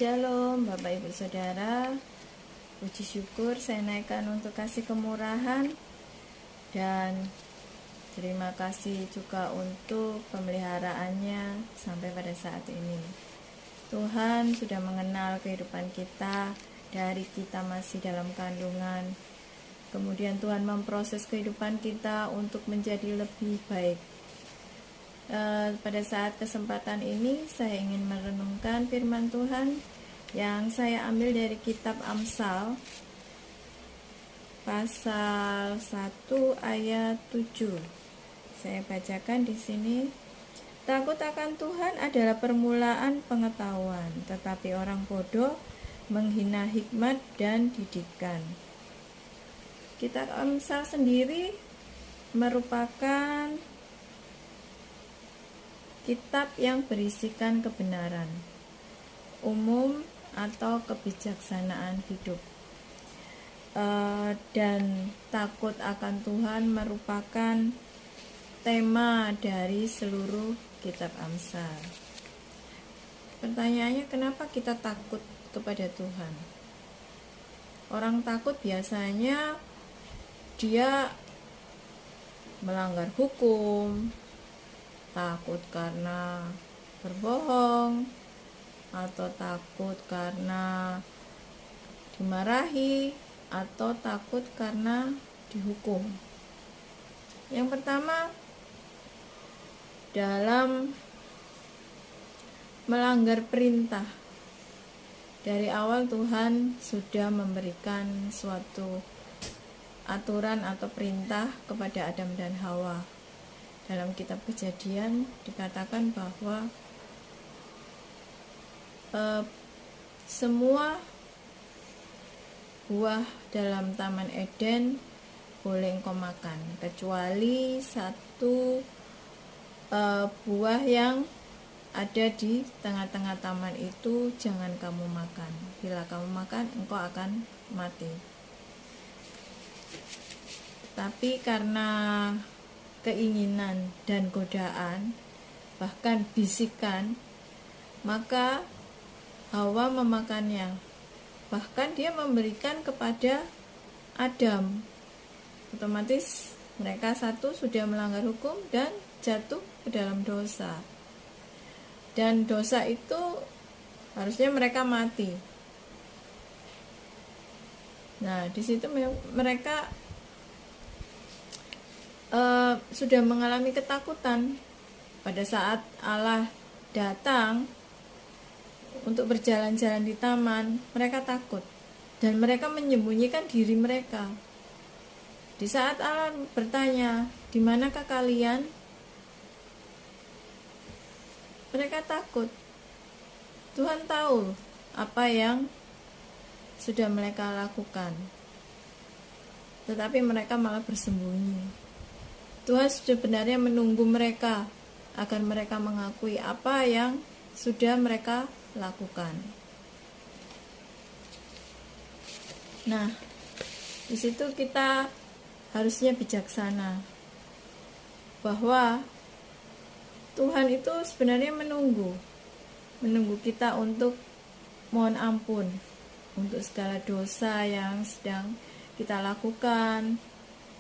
Shalom Bapak Ibu Saudara, puji syukur saya naikkan untuk kasih kemurahan dan terima kasih juga untuk pemeliharaannya sampai pada saat ini. Tuhan sudah mengenal kehidupan kita dari kita masih dalam kandungan. Kemudian Tuhan memproses kehidupan kita untuk menjadi lebih baik. Pada saat kesempatan ini saya ingin merenungkan firman Tuhan yang saya ambil dari kitab Amsal pasal 1 ayat 7. Saya bacakan di sini. Takut akan Tuhan adalah permulaan pengetahuan, tetapi orang bodoh menghina hikmat dan didikan. Kitab Amsal sendiri merupakan kitab yang berisikan kebenaran umum atau kebijaksanaan hidup. Dan takut akan Tuhan merupakan tema dari seluruh kitab Amsal. Pertanyaannya, kenapa kita takut kepada Tuhan? Orang takut biasanya dia melanggar hukum, takut karena berbohong, atau takut karena dimarahi, atau takut karena dihukum. Yang pertama, dalam melanggar perintah. Dari awal Tuhan sudah memberikan suatu aturan atau perintah kepada Adam dan Hawa. Dalam kitab Kejadian dikatakan bahwa semua buah dalam Taman Eden boleh engkau makan, kecuali satu buah yang ada di tengah-tengah taman itu jangan kamu makan. Bila kamu makan, engkau akan mati. Tapi karena keinginan dan godaan, bahkan bisikan, maka Hawa memakannya. Bahkan dia memberikan kepada Adam. Otomatis mereka satu sudah melanggar hukum dan jatuh ke dalam dosa. Dan dosa itu harusnya mereka mati. Nah, di situ mereka sudah mengalami ketakutan pada saat Allah datang untuk berjalan-jalan di taman. Mereka takut dan mereka menyembunyikan diri mereka. Di saat Allah bertanya, "Di manakah kalian?" Mereka takut. Tuhan tahu apa yang sudah mereka lakukan, tetapi mereka malah bersembunyi. Tuhan sebenarnya menunggu mereka agar mereka mengakui apa yang sudah mereka lakukan. Nah, di situ kita harusnya bijaksana bahwa Tuhan itu sebenarnya menunggu kita untuk mohon ampun untuk segala dosa yang sedang kita lakukan,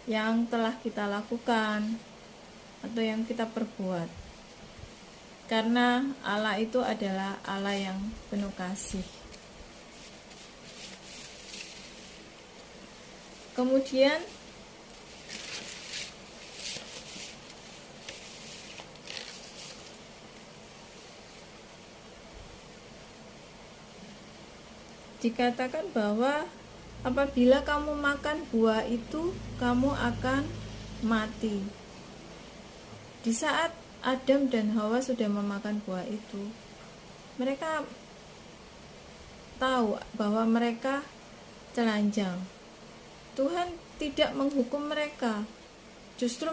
yang telah kita lakukan, atau yang kita perbuat. Karena Allah itu adalah Allah yang penuh kasih. Kemudian dikatakan bahwa apabila kamu makan buah itu, kamu akan mati. Di saat Adam dan Hawa sudah memakan buah itu, mereka tahu bahwa mereka telanjang. Tuhan tidak menghukum mereka. Justru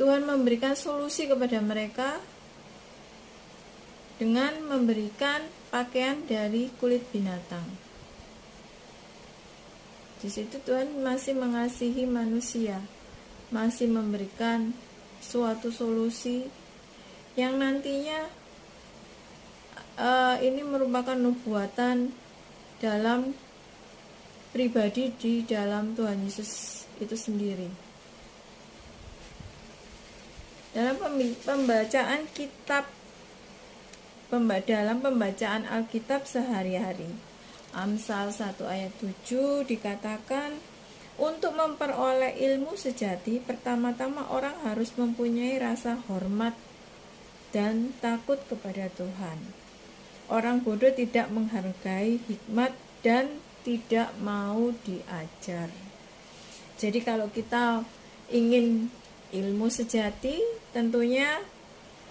Tuhan memberikan solusi kepada mereka dengan memberikan pakaian dari kulit binatang. Di situ Tuhan masih mengasihi manusia, masih memberikan suatu solusi yang nantinya ini merupakan nubuatan dalam pribadi di dalam Tuhan Yesus itu sendiri. Dalam pembacaan dalam pembacaan Alkitab sehari-hari, Amsal 1 ayat 7 dikatakan, untuk memperoleh ilmu sejati, pertama-tama orang harus mempunyai rasa hormat dan takut kepada Tuhan. Orang bodoh tidak menghargai hikmat dan tidak mau diajar. Jadi kalau kita ingin ilmu sejati, tentunya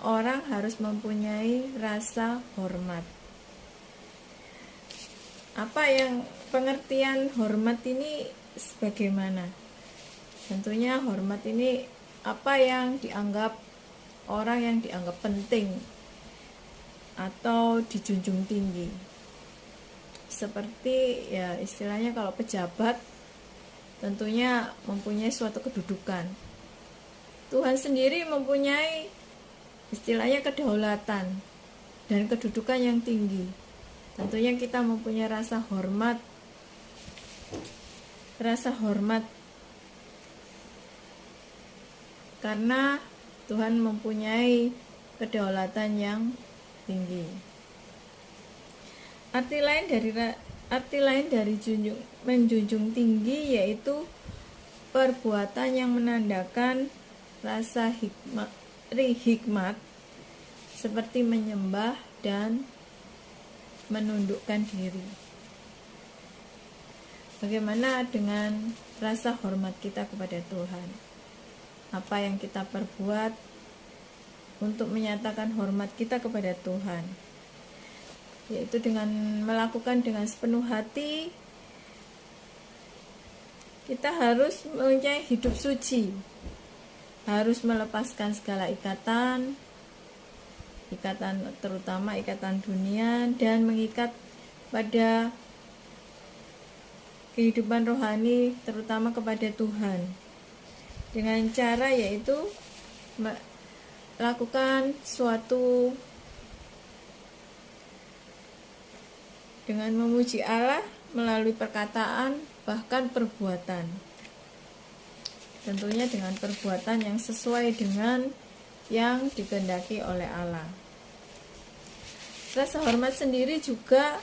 orang harus mempunyai rasa hormat. Apa yang pengertian hormat ini sebagaimana? Tentunya hormat ini apa yang dianggap orang yang dianggap penting atau dijunjung tinggi. Seperti ya istilahnya kalau pejabat tentunya mempunyai suatu kedudukan. Tuhan sendiri mempunyai istilahnya kedaulatan dan kedudukan yang tinggi. Tentunya kita mempunyai rasa hormat karena Tuhan mempunyai kedaulatan yang tinggi. Arti lain dari menjunjung tinggi yaitu perbuatan yang menandakan rasa hikmat seperti menyembah dan menundukkan diri. Bagaimana dengan rasa hormat kita kepada Tuhan? Apa yang kita perbuat untuk menyatakan hormat kita kepada Tuhan? Yaitu dengan melakukan dengan sepenuh hati. Kita harus mempunyai hidup suci. Harus melepaskan segala ikatan terutama ikatan dunia, dan mengikat pada kehidupan rohani terutama kepada Tuhan dengan cara yaitu melakukan suatu dengan memuji Allah melalui perkataan bahkan perbuatan, tentunya dengan perbuatan yang sesuai dengan yang dikehendaki oleh Allah. Rasa hormat sendiri juga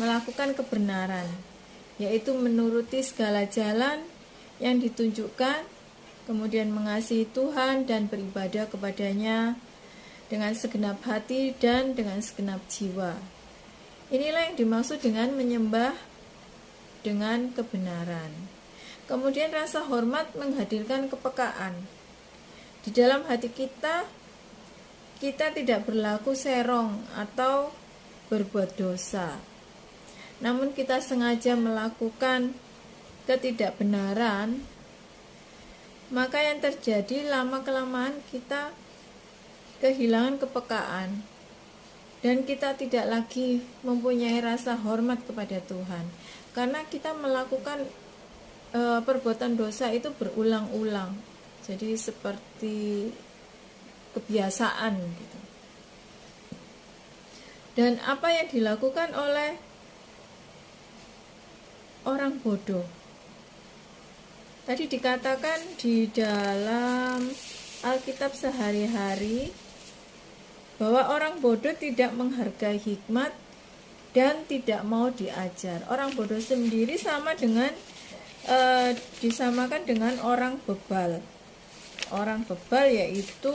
melakukan kebenaran, yaitu menuruti segala jalan yang ditunjukkan, kemudian mengasihi Tuhan dan beribadah kepadanya dengan segenap hati dan dengan segenap jiwa. Inilah yang dimaksud dengan menyembah dengan kebenaran. Kemudian rasa hormat menghadirkan kepekaan. Di dalam hati kita tidak berlaku serong atau berbuat dosa. Namun kita sengaja melakukan ketidakbenaran, maka yang terjadi lama-kelamaan kita kehilangan kepekaan dan kita tidak lagi mempunyai rasa hormat kepada Tuhan karena kita melakukan perbuatan dosa itu berulang-ulang. Jadi seperti kebiasaan gitu. Dan apa yang dilakukan oleh orang bodoh? Tadi dikatakan di dalam Alkitab sehari-hari bahwa orang bodoh tidak menghargai hikmat dan tidak mau diajar. Orang bodoh sendiri sama dengan disamakan dengan orang bebal. Orang bebal yaitu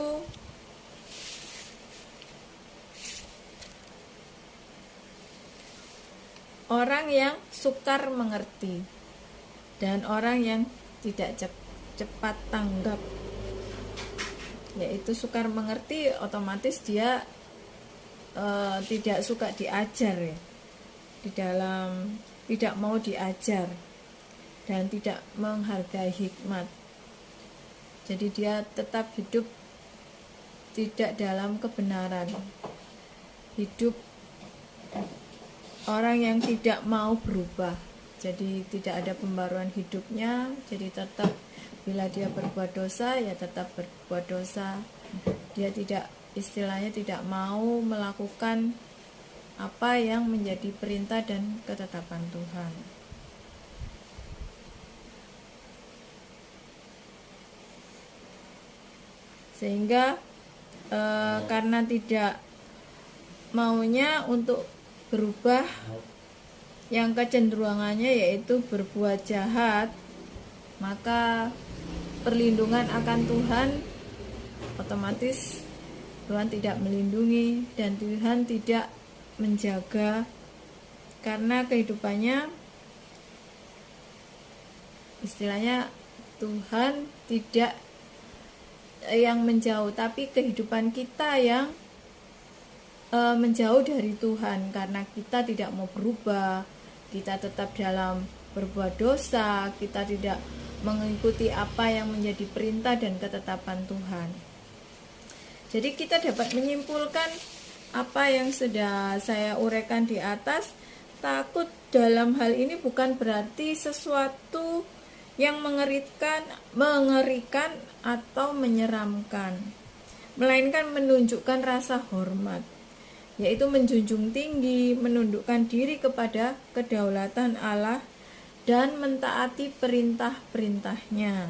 orang yang sukar mengerti dan orang yang tidak cepat tanggap. Yaitu sukar mengerti, otomatis dia tidak suka diajar ya. Di dalam tidak mau diajar dan tidak menghargai hikmat. Jadi dia tetap hidup tidak dalam kebenaran. Hidup orang yang tidak mau berubah. Jadi tidak ada pembaruan hidupnya. Jadi tetap bila dia berbuat dosa ya tetap berbuat dosa. Dia tidak, istilahnya tidak mau melakukan apa yang menjadi perintah dan ketetapan Tuhan. Sehingga karena tidak maunya untuk berubah, yang kecenderungannya yaitu berbuat jahat, maka perlindungan akan Tuhan otomatis Tuhan tidak melindungi dan Tuhan tidak menjaga, karena kehidupannya istilahnya Tuhan tidak yang menjauh, tapi kehidupan kita yang menjauh dari Tuhan karena kita tidak mau berubah, kita tetap dalam berbuat dosa, kita tidak mengikuti apa yang menjadi perintah dan ketetapan Tuhan. Jadi kita dapat menyimpulkan apa yang sudah saya uraikan di atas. Takut dalam hal ini bukan berarti sesuatu yang mengerikan atau menyeramkan, melainkan menunjukkan rasa hormat, yaitu menjunjung tinggi, menundukkan diri kepada kedaulatan Allah dan mentaati perintah-perintahnya.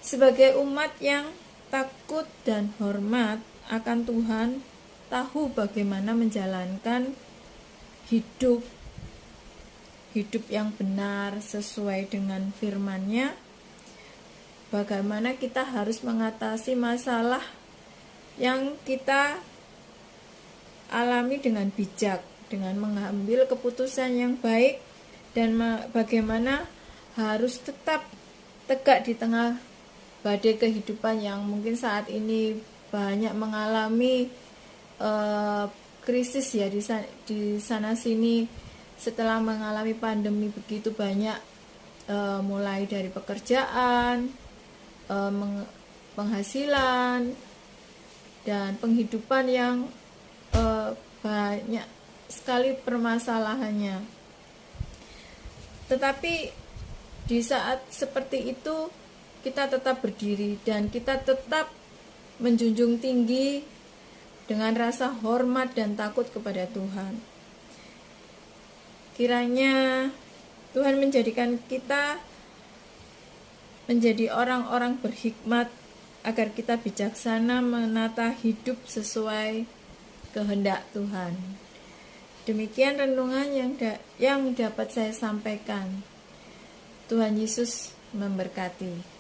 Sebagai umat yang takut dan hormat akan Tuhan, tahu bagaimana menjalankan hidup yang benar sesuai dengan firman-Nya, bagaimana kita harus mengatasi masalah yang kita alami dengan bijak, dengan mengambil keputusan yang baik, dan bagaimana harus tetap tegak di tengah badai kehidupan yang mungkin saat ini banyak mengalami krisis ya di sana sini. Setelah mengalami pandemi begitu banyak, mulai dari pekerjaan, penghasilan, dan penghidupan yang banyak sekali permasalahannya. Tetapi di saat seperti itu kita tetap berdiri dan kita tetap menjunjung tinggi dengan rasa hormat dan takut kepada Tuhan. Kiranya Tuhan menjadikan kita menjadi orang-orang berhikmat, agar kita bijaksana menata hidup sesuai kehendak Tuhan. Demikian renungan yang dapat saya sampaikan. Tuhan Yesus memberkati.